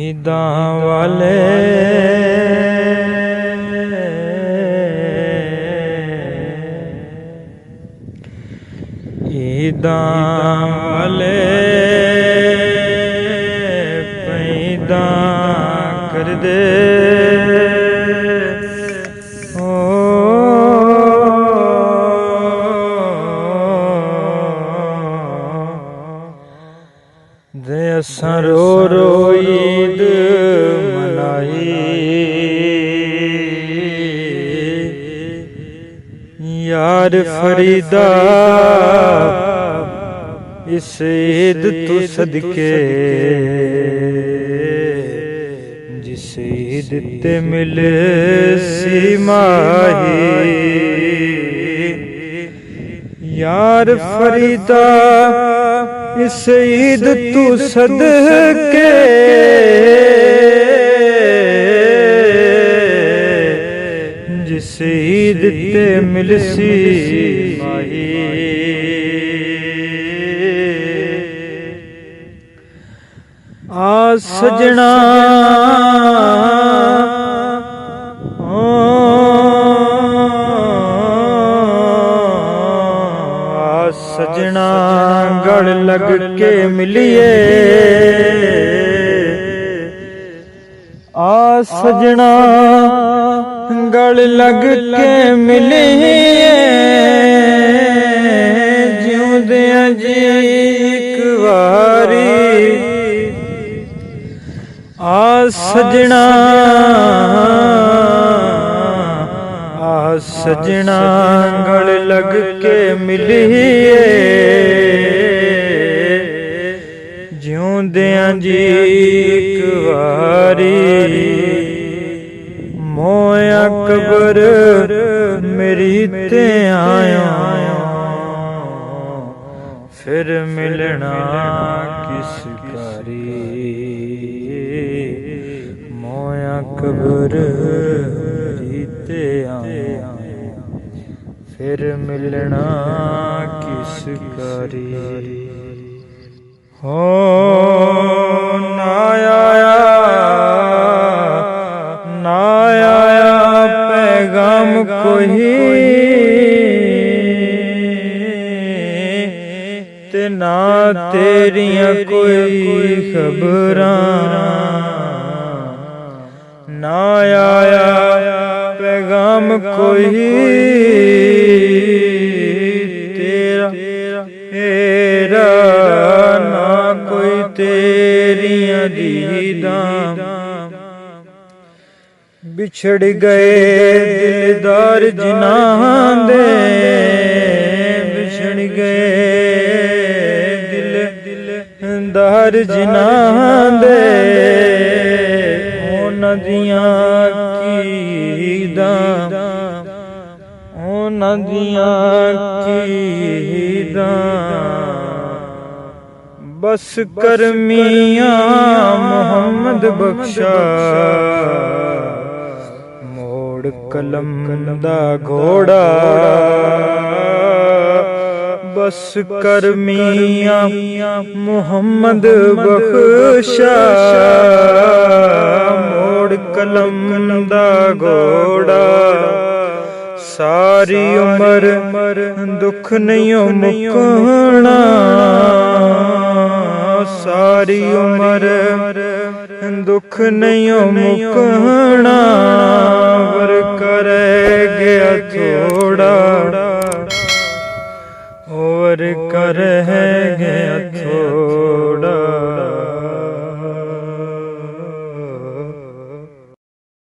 ਈਦਾਂ ਵਾਲੇ ਪੈਦਾ ਕਰਦੇ ਦੇ ਅਸਾਂ ਰੋ ਰੋ ਈਦ ਮਨਾਈ यार फरीदा इस ईद तू सदके जिस ईद ते मिले सी माही यार फरीदा इस ईद तू सदके जिस ईद ते मिलसी माही आ सजना सजना गढ़ लग के मिलिए आ सजना गल लग के मिले जिउंदियां जी इक वारी आ सजना गल लग के मिले जिउंदियां जी इक वारी मोया कबर मेरी ते आया फिर मिलना किस कारी मोया कबर मेरी ते आया फिर मिलना किस कारी हो ना आया पैगाम कोई ते ना तेरियां कोई खबरां ना आया पैगाम कोई तेरा ना कोई तेरियां दीदां बिछड़ गए दिलदार जिन्हां दे बिछड़ गए दिलदार जिन्हां दे उन्हां दियां कीदां उन्हां दियां कीदां बस कर मियां मोहम्मद बख्शा कलम दा घोड़ा बस कर मियां मोहम्मद बख्शा मोड़ कलम दा घोड़ा सारी उम्र दुख नहीं मुकना सारी उम्र दुख नहीं मुकना वर कर गया थोड़ा और कर गया थोड़ा